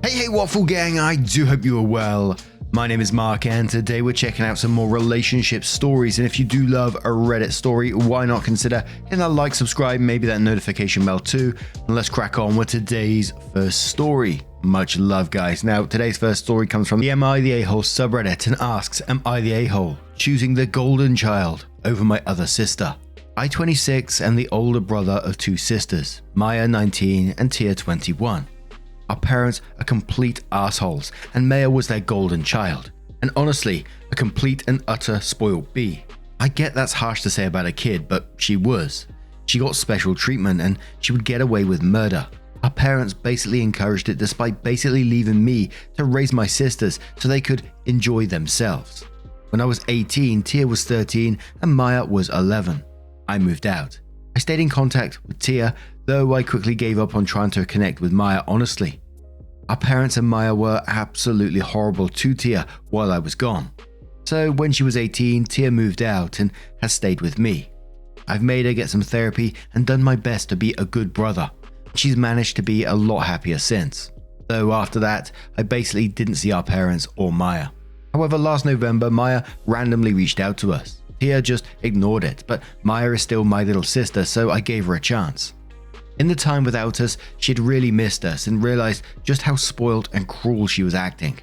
Hey Waffle Gang, I do hope you are well. My name is Mark and today we're checking out some more relationship stories, and if you do love a Reddit story, why not consider hitting that like, subscribe, maybe that notification bell too, and let's crack on with today's first story. Much love guys. Now today's first story comes from the Am I the A-hole subreddit and asks, am I the a-hole choosing the golden child over my other sister? I 26 and the older brother of two sisters, Maya 19 and Tia 21. Our parents are complete assholes, and Maya was their golden child, and honestly, a complete and utter spoiled bee. I get that's harsh to say about a kid, but she was. She got special treatment and she would get away with murder. Our parents basically encouraged it despite basically leaving me to raise my sisters so they could enjoy themselves. When I was 18, Tia was 13 and Maya was 11. I moved out. I stayed in contact with Tia, though I quickly gave up on trying to connect with Maya honestly. Our parents and Maya were absolutely horrible to Tia while I was gone. So when she was 18, Tia moved out and has stayed with me. I've made her get some therapy and done my best to be a good brother. She's managed to be a lot happier since. Though after that, I basically didn't see our parents or Maya. However, last November, Maya randomly reached out to us. Tia just ignored it, but Maya is still my little sister, so I gave her a chance. In the time without us, she'd really missed us and realized just how spoiled and cruel she was acting.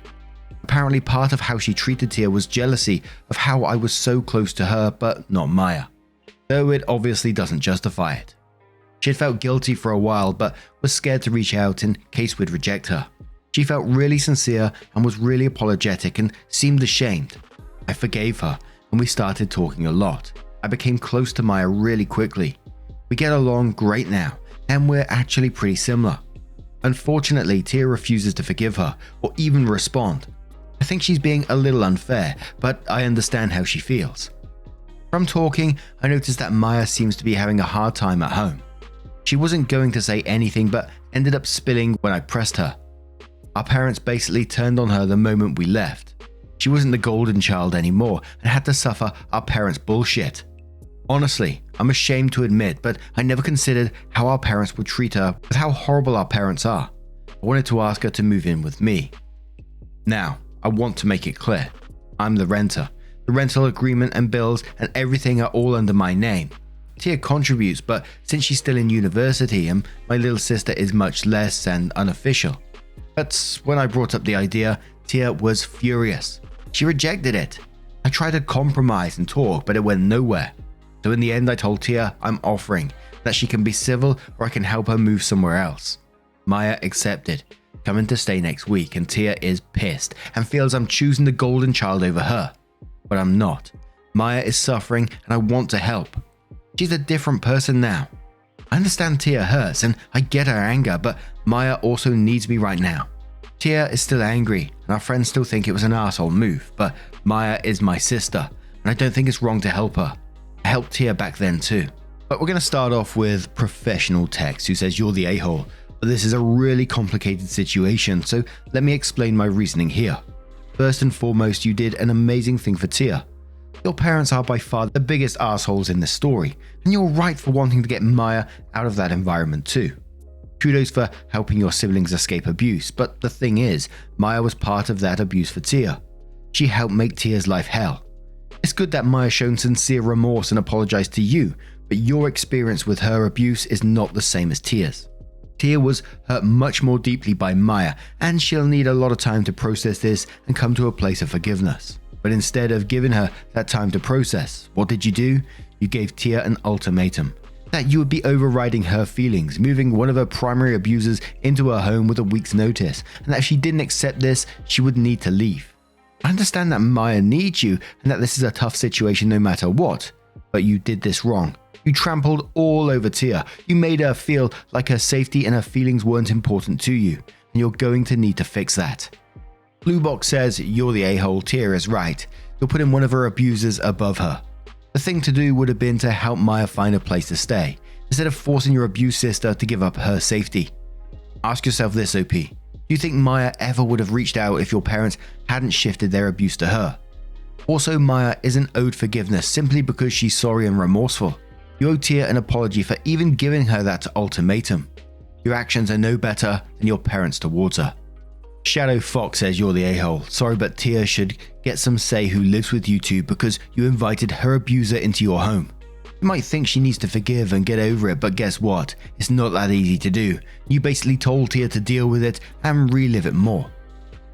Apparently part of how she treated Tia was jealousy of how I was so close to her but not Maya, though it obviously doesn't justify it. She had felt guilty for a while but was scared to reach out in case we'd reject her. She felt really sincere and was really apologetic and seemed ashamed. I forgave her and we started talking a lot. I became close to Maya really quickly. We get along great now, and we're actually pretty similar. Unfortunately, Tia refuses to forgive her or even respond. I think she's being a little unfair, but I understand how she feels. From talking, I noticed that Maya seems to be having a hard time at home. She wasn't going to say anything but ended up spilling when I pressed her. Our parents basically turned on her the moment we left. She wasn't the golden child anymore and had to suffer our parents' bullshit. Honestly, I'm ashamed to admit, but I never considered how our parents would treat her with how horrible our parents are. I wanted to ask her to move in with me. Now, I want to make it clear. I'm the renter. The rental agreement and bills and everything are all under my name. Tia contributes, but since she's still in university and my little sister is much less and unofficial. But when I brought up the idea, Tia was furious. She rejected it. I tried to compromise and talk, but it went nowhere. So in the end, I told Tia I'm offering that she can be civil or I can help her move somewhere else. Maya accepted, coming to stay next week, and Tia is pissed and feels I'm choosing the golden child over her. But I'm not. Maya is suffering and I want to help. She's a different person now. I understand Tia hurts and I get her anger, but Maya also needs me right now. Tia is still angry and our friends still think it was an arsehole move, but Maya is my sister and I don't think it's wrong to help her. I helped Tia back then too. But we're going to start off with Professional Text, who says you're the a-hole, but this is a really complicated situation, so let me explain my reasoning here. First and foremost, you did an amazing thing for Tia. Your parents are by far the biggest assholes in this story, and you're right for wanting to get Maya out of that environment too. Kudos for helping your siblings escape abuse, but the thing is, Maya was part of that abuse for Tia. She helped make Tia's life hell. It's good that Maya shown sincere remorse and apologized to you, but your experience with her abuse is not the same as Tia's. Tia was hurt much more deeply by Maya, and she'll need a lot of time to process this and come to a place of forgiveness. But instead of giving her that time to process, what did you do? You gave Tia an ultimatum. That you would be overriding her feelings, moving one of her primary abusers into her home with a week's notice, and that if she didn't accept this, she would need to leave. I understand that Maya needs you and that this is a tough situation no matter what, but you did this wrong. You trampled all over Tia. You made her feel like her safety and her feelings weren't important to you, and you're going to need to fix that. Blue Box says you're the a-hole, Tia is right. You're putting one of her abusers above her. The thing to do would have been to help Maya find a place to stay, instead of forcing your abused sister to give up her safety. Ask yourself this, OP. Do you think Maya ever would have reached out if your parents hadn't shifted their abuse to her? Also, Maya isn't owed forgiveness simply because she's sorry and remorseful. You owe Tia an apology for even giving her that ultimatum. Your actions are no better than your parents towards her. Shadow Fox says you're the a-hole. Sorry, but Tia should get some say who lives with you two because you invited her abuser into your home. You might think she needs to forgive and get over it, but guess what? It's not that easy to do. You basically told Tia to deal with it and relive it more.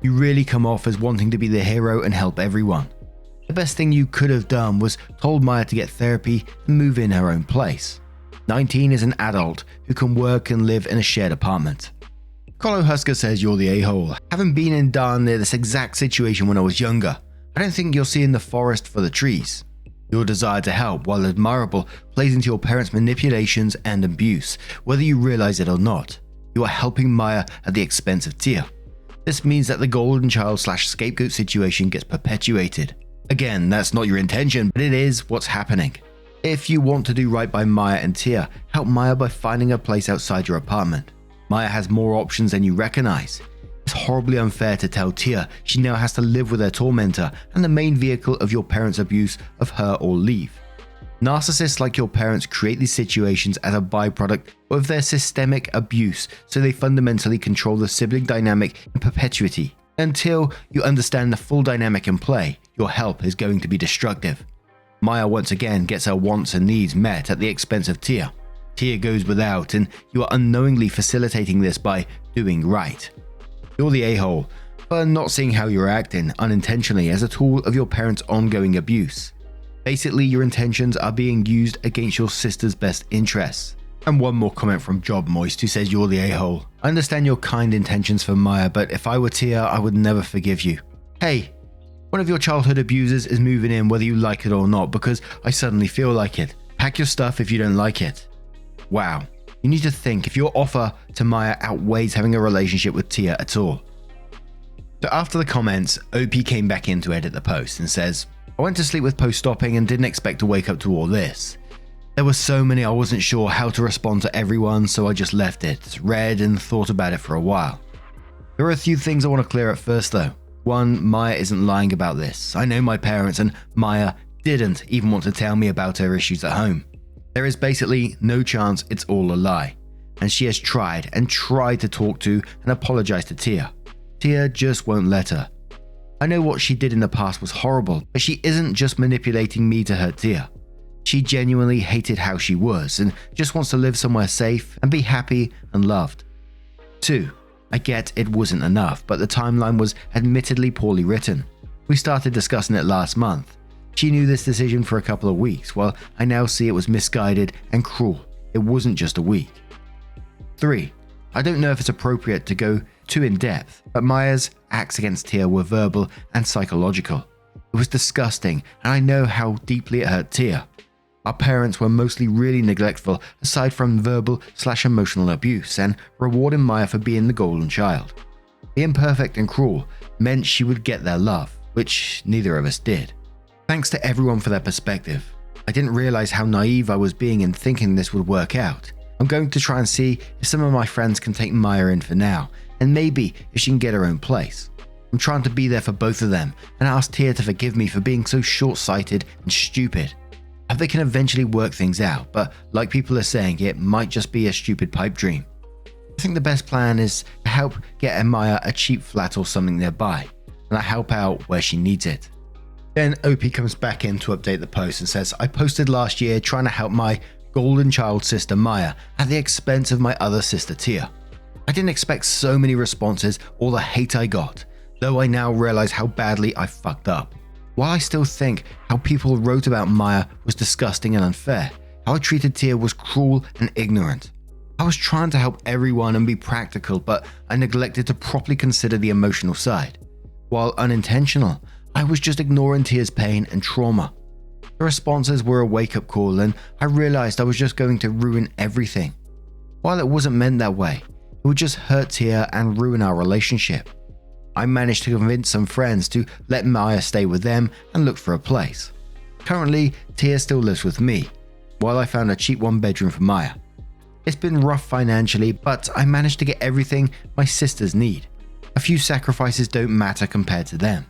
You really come off as wanting to be the hero and help everyone. The best thing you could have done was told Maya to get therapy and move in her own place. 19 is an adult who can work and live in a shared apartment. Colo Husker says you're the a-hole. Having been and done near this exact situation when I was younger, I don't think you're seeing the forest for the trees. Your desire to help, while admirable, plays into your parents' manipulations and abuse, whether you realize it or not. You are helping Maya at the expense of Tia. This means that the golden child/scapegoat situation gets perpetuated. Again, that's not your intention, but it is what's happening. If you want to do right by Maya and Tia, help Maya by finding a place outside your apartment. Maya has more options than you recognize. It's horribly unfair to tell Tia she now has to live with her tormentor and the main vehicle of your parents' abuse of her or leave. Narcissists like your parents create these situations as a byproduct of their systemic abuse, so they fundamentally control the sibling dynamic in perpetuity. Until you understand the full dynamic in play, your help is going to be destructive. Maya once again gets her wants and needs met at the expense of Tia. Tia goes without, and you are unknowingly facilitating this by doing right. You're the a-hole for not seeing how you're acting unintentionally as a tool of your parents' ongoing abuse. Basically, your intentions are being used against your sister's best interests. And one more comment from Job Moist, who says you're the a-hole. I understand your kind intentions for Maya, but if I were Tia, I would never forgive you. Hey, one of your childhood abusers is moving in whether you like it or not because I suddenly feel like it. Pack your stuff if you don't like it. Wow, you need to think if your offer to Maya outweighs having a relationship with Tia at all. So after the comments, OP came back in to edit the post and says, I went to sleep with post stopping and didn't expect to wake up to all this. There were so many I wasn't sure how to respond to everyone, so I just left it, read and thought about it for a while. There are a few things I want to clear up first though. One, Maya isn't lying about this. I know my parents and Maya didn't even want to tell me about her issues at home. There is basically no chance it's all a lie, and she has tried to talk to and apologize to Tia. Tia just won't let her. I know what she did in the past was horrible, but she isn't just manipulating me to hurt Tia. She genuinely hated how she was and just wants to live somewhere safe and be happy and loved. 2. I get it wasn't enough, but the timeline was admittedly poorly written. We started discussing it last month. She knew this decision for a couple of weeks, while I now see it was misguided and cruel. It wasn't just a week. 3. I don't know if it's appropriate to go too in depth, but Maya's acts against Tia were verbal and psychological. It was disgusting, and I know how deeply it hurt Tia. Our parents were mostly really neglectful aside from verbal/emotional abuse and rewarding Maya for being the golden child. The imperfect and cruel meant she would get their love, which neither of us did. Thanks to everyone for their perspective. I didn't realize how naive I was being in thinking this would work out. I'm going to try and see if some of my friends can take Maya in for now, and maybe if she can get her own place. I'm trying to be there for both of them and ask Tia to forgive me for being so short-sighted and stupid. I hope they can eventually work things out, but like people are saying, it might just be a stupid pipe dream. I think the best plan is to help get Maya a cheap flat or something nearby, and I help out where she needs it. Then OP comes back in to update the post and says, I posted last year trying to help my golden child sister Maya at the expense of my other sister Tia. I didn't expect so many responses or the hate I got, though I now realize how badly I fucked up. While I still think how people wrote about Maya was disgusting and unfair, how I treated Tia was cruel and ignorant. I was trying to help everyone and be practical, but I neglected to properly consider the emotional side. While unintentional, I was just ignoring Tia's pain and trauma. The responses were a wake-up call, and I realized I was just going to ruin everything. While it wasn't meant that way, it would just hurt Tia and ruin our relationship. I managed to convince some friends to let Maya stay with them and look for a place. Currently, Tia still lives with me, while I found a cheap one-bedroom for Maya. It's been rough financially, but I managed to get everything my sisters need. A few sacrifices don't matter compared to them.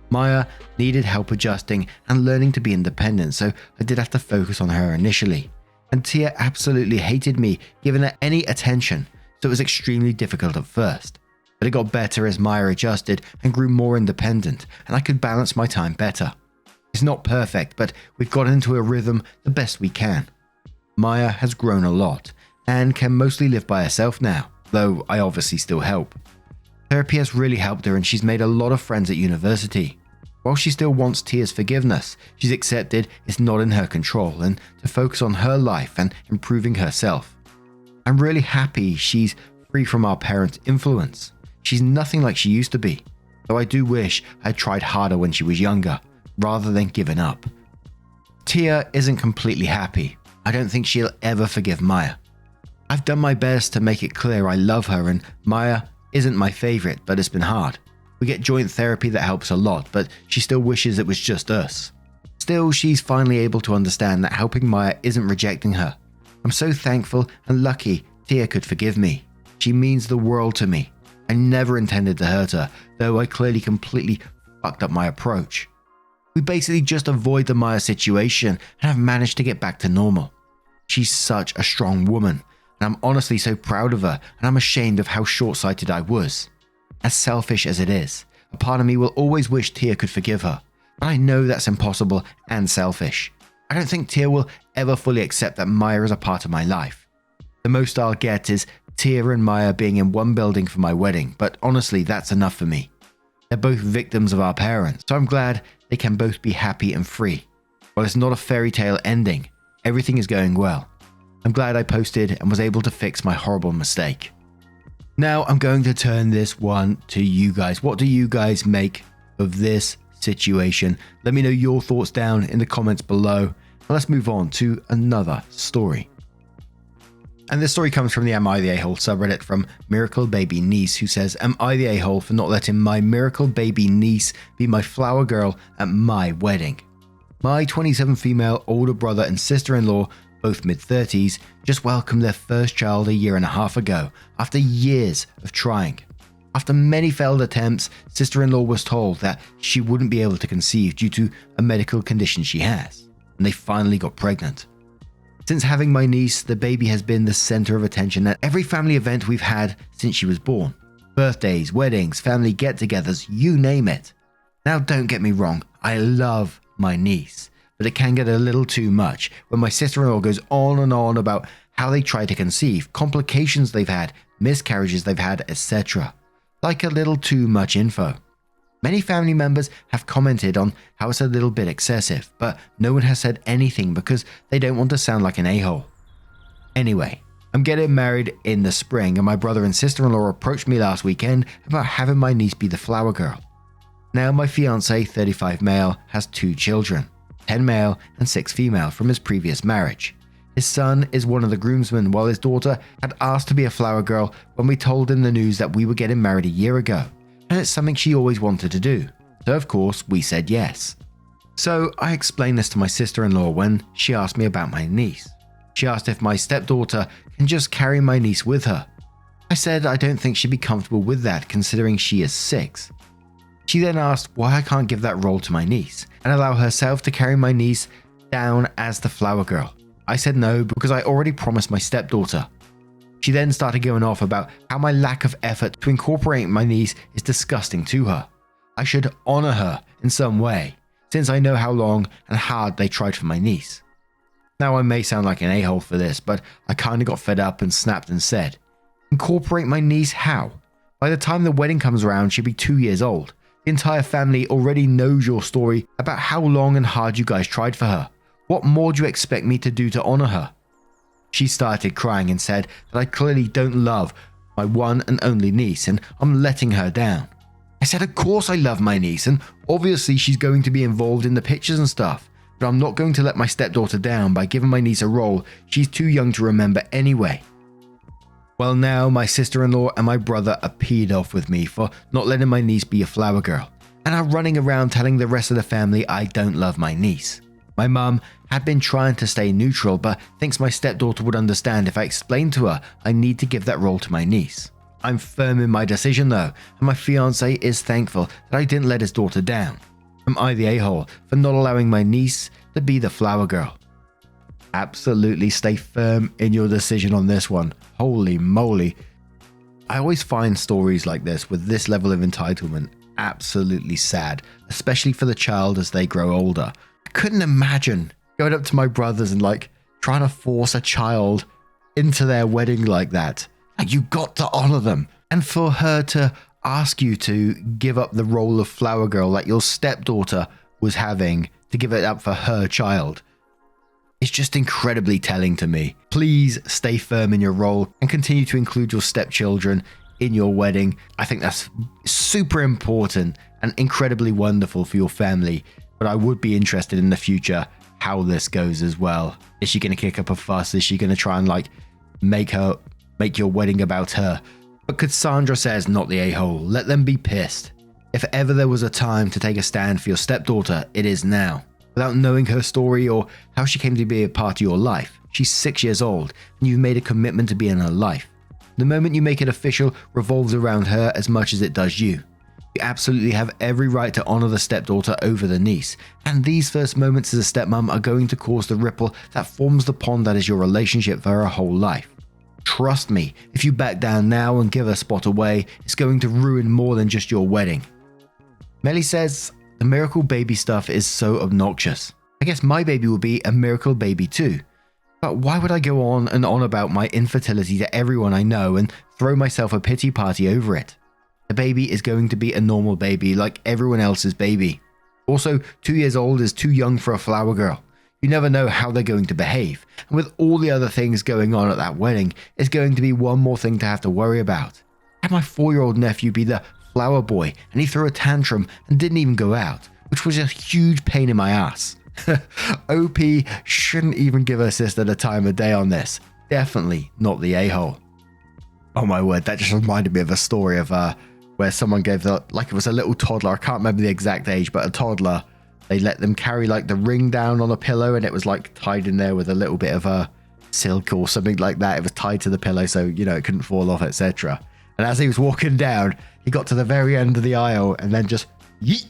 Maya needed help adjusting and learning to be independent, so I did have to focus on her initially. And Tia absolutely hated me giving her any attention, so it was extremely difficult at first. But it got better as Maya adjusted and grew more independent, and I could balance my time better. It's not perfect, but we've got into a rhythm the best we can. Maya has grown a lot, and can mostly live by herself now, though I obviously still help. Therapy has really helped her, and she's made a lot of friends at university. While she still wants Tia's forgiveness, she's accepted it's not in her control and to focus on her life and improving herself. I'm really happy she's free from our parents' influence. She's nothing like she used to be, though I do wish I'd tried harder when she was younger, rather than giving up. Tia isn't completely happy. I don't think she'll ever forgive Maya. I've done my best to make it clear I love her, and Maya isn't my favorite, but it's been hard. We get joint therapy that helps a lot, but she still wishes it was just us. Still, she's finally able to understand that helping Maya isn't rejecting her. I'm so thankful and lucky Tia could forgive me. She means the world to me. I never intended to hurt her, though I clearly completely fucked up my approach. We basically just avoid the Maya situation and have managed to get back to normal. She's such a strong woman, and I'm honestly so proud of her, and I'm ashamed of how short-sighted I was. As selfish as it is, a part of me will always wish Tia could forgive her, but I know that's impossible and selfish. I don't think Tia will ever fully accept that Maya is a part of my life. The most I'll get is Tia and Maya being in one building for my wedding, but honestly, that's enough for me. They're both victims of our parents, so I'm glad they can both be happy and free. While it's not a fairy tale ending, everything is going well. I'm glad I posted and was able to fix my horrible mistake. Now I'm going to turn this one to you guys. What do you guys make of this situation? Let me know your thoughts down in the comments below. Let's move on to another story. And this story comes from the Am I the A-hole subreddit from miraclebabyniece, who says, "Am I the a-hole for not letting my miracle baby niece be my flower girl at my wedding? My 27 female older brother and sister-in-law, both mid-30s, just welcomed their first child a year and a half ago after years of trying. After many failed attempts, sister-in-law was told that she wouldn't be able to conceive due to a medical condition she has, and they finally got pregnant. Since having my niece, the baby has been the center of attention at every family event we've had since she was born. Birthdays, weddings, family get-togethers, you name it. Now don't get me wrong, I love my niece, but it can get a little too much when my sister-in-law goes on and on about how they try to conceive, complications they've had, miscarriages they've had, etc. Like a little too much info. Many family members have commented on how it's a little bit excessive, but no one has said anything because they don't want to sound like an a-hole. Anyway, I'm getting married in the spring, and my brother and sister-in-law approached me last weekend about having my niece be the flower girl. Now my fiance, 35 male, has 2 children, 10 male and 6 female from his previous marriage. His son is one of the groomsmen, while his daughter had asked to be a flower girl when we told him the news that we were getting married a year ago. And it's something she always wanted to do, so of course we said yes. So I explained this to my sister-in-law when she asked me about my niece. She asked if my stepdaughter can just carry my niece with her. I said I don't think she'd be comfortable with that considering she is 6. She then asked why I can't give that role to my niece and allow herself to carry my niece down as the flower girl. I said no because I already promised my stepdaughter. She then started going off about how my lack of effort to incorporate my niece is disgusting to her. I should honor her in some way, since I know how long and hard they tried for my niece. Now I may sound like an a-hole for this, but I kinda got fed up and snapped and said, incorporate my niece how? By the time the wedding comes around, she'll be 2 years old. The entire family already knows your story about how long and hard you guys tried for her. What more do you expect me to do to honor her? She started crying and said that I clearly don't love my one and only niece and I'm letting her down. I said of course I love my niece and obviously she's going to be involved in the pictures and stuff, but I'm not going to let my stepdaughter down by giving my niece a role she's too young to remember anyway. Well, now my sister-in-law and my brother are peed off with me for not letting my niece be a flower girl and are running around telling the rest of the family I don't love my niece. My mum had been trying to stay neutral but thinks my stepdaughter would understand if I explained to her I need to give that role to my niece. I'm firm in my decision though, and my fiance is thankful that I didn't let his daughter down. Am I the a-hole for not allowing my niece to be the flower girl? Absolutely stay firm in your decision on this one. Holy moly. I always find stories like this with this level of entitlement absolutely sad, especially for the child as they grow older. I couldn't imagine going up to my brothers and like trying to force a child into their wedding like that. Like, you got to honor them. And for her to ask you to give up the role of flower girl that your stepdaughter was having, to give it up for her child, it's just incredibly telling to me. Please stay firm in your role and continue to include your stepchildren in your wedding. I think that's super important and incredibly wonderful for your family. But I would be interested in the future how this goes as well. Is she going to kick up a fuss? Is she going to try and like make your wedding about her? But Cassandra says, not the a-hole. Let them be pissed. If ever there was a time to take a stand for your stepdaughter, it is now. Without knowing her story or how she came to be a part of your life, she's 6 years old and you've made a commitment to be in her life. The moment you make it official revolves around her as much as it does you. You absolutely have every right to honor the stepdaughter over the niece, and these first moments as a stepmom are going to cause the ripple that forms the pond that is your relationship for her whole life. Trust me, if you back down now and give her spot away, it's going to ruin more than just your wedding. Melly says, the miracle baby stuff is so obnoxious. I guess my baby will be a miracle baby too. But why would I go on and on about my infertility to everyone I know and throw myself a pity party over it? The baby is going to be a normal baby like everyone else's baby. Also, 2 years old is too young for a flower girl. You never know how they're going to behave. And with all the other things going on at that wedding, it's going to be one more thing to have to worry about. I had my 4-year-old nephew be the flower boy and he threw a tantrum and didn't even go out, which was a huge pain in my ass. OP shouldn't even give her sister the time of day on this. Definitely not the a-hole. Oh my word, that just reminded me of a story of where someone gave like it was a little toddler, I can't remember the exact age, but a toddler, they let them carry like the ring down on a pillow and it was like tied in there with a little bit of silk or something like that. It was tied to the pillow so, you know, it couldn't fall off, etc. And as he was walking down, he got to the very end of the aisle and then just yeet,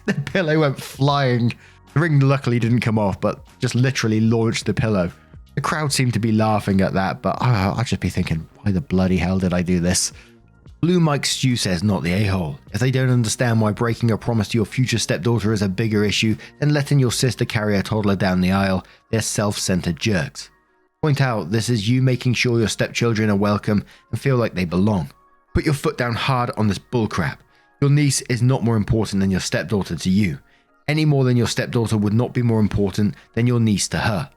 the pillow went flying. The ring luckily didn't come off, but just literally launched the pillow. The crowd seemed to be laughing at that, but I'd just be thinking, why the bloody hell did I do this? Blue Mike Stew says, not the a-hole. If they don't understand why breaking a promise to your future stepdaughter is a bigger issue than letting your sister carry a toddler down the aisle, they're self-centered jerks. Point out, this is you making sure your stepchildren are welcome and feel like they belong. Put your foot down hard on this bullcrap. Your niece is not more important than your stepdaughter to you. Any more than your stepdaughter would not be more important than your niece to her.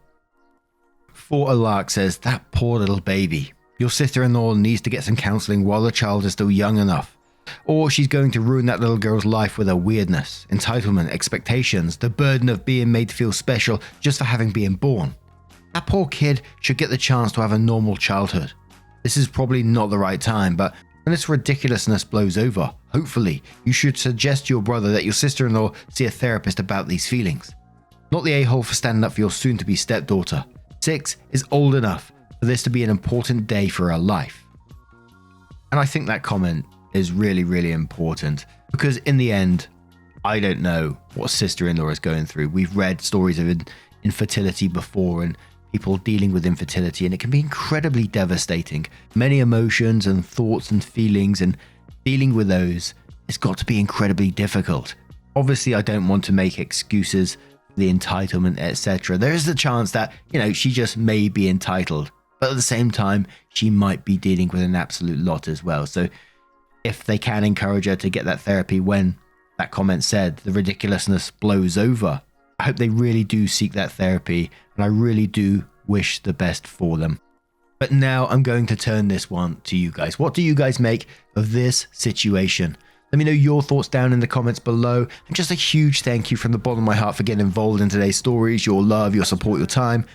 For a Lark says, that poor little baby. Your sister-in-law needs to get some counseling while the child is still young enough. Or she's going to ruin that little girl's life with her weirdness, entitlement, expectations, the burden of being made to feel special just for having been born. That poor kid should get the chance to have a normal childhood. This is probably not the right time, but when this ridiculousness blows over, hopefully, you should suggest to your brother that your sister-in-law see a therapist about these feelings. Not the a-hole for standing up for your soon-to-be stepdaughter. 6 is old enough for this to be an important day for her life. And I think that comment is really, really important because in the end, I don't know what sister-in-law is going through. We've read stories of infertility before and people dealing with infertility, and it can be incredibly devastating. Many emotions and thoughts and feelings, and dealing with those has got to be incredibly difficult. Obviously, I don't want to make excuses for the entitlement, etc. There is the chance that, you know, she just may be entitled, but at the same time, she might be dealing with an absolute lot as well. So if they can encourage her to get that therapy when that comment said the ridiculousness blows over, I hope they really do seek that therapy, and I really do wish the best for them. But now I'm going to turn this one to you guys. What do you guys make of this situation? Let me know your thoughts down in the comments below, and just a huge thank you from the bottom of my heart for getting involved in today's stories, your love, your support, your time.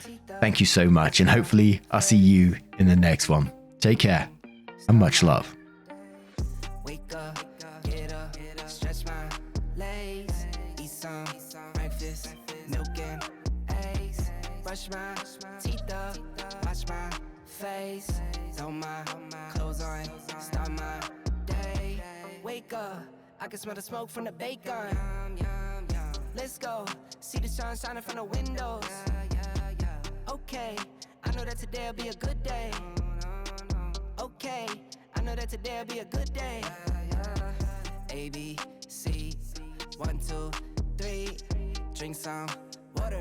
Thank you so much, and hopefully I'll see you in the next one. Take care, and much love. Brush my teeth up, wash my face, throw my clothes on, start my day. Wake up, I can smell the smoke from the bacon. Let's go, see the sun shining from the windows. Okay, I know that today'll be a good day. Okay, I know know that today'll be a good day. A, B, C, 1, 2, 3. Drink some water.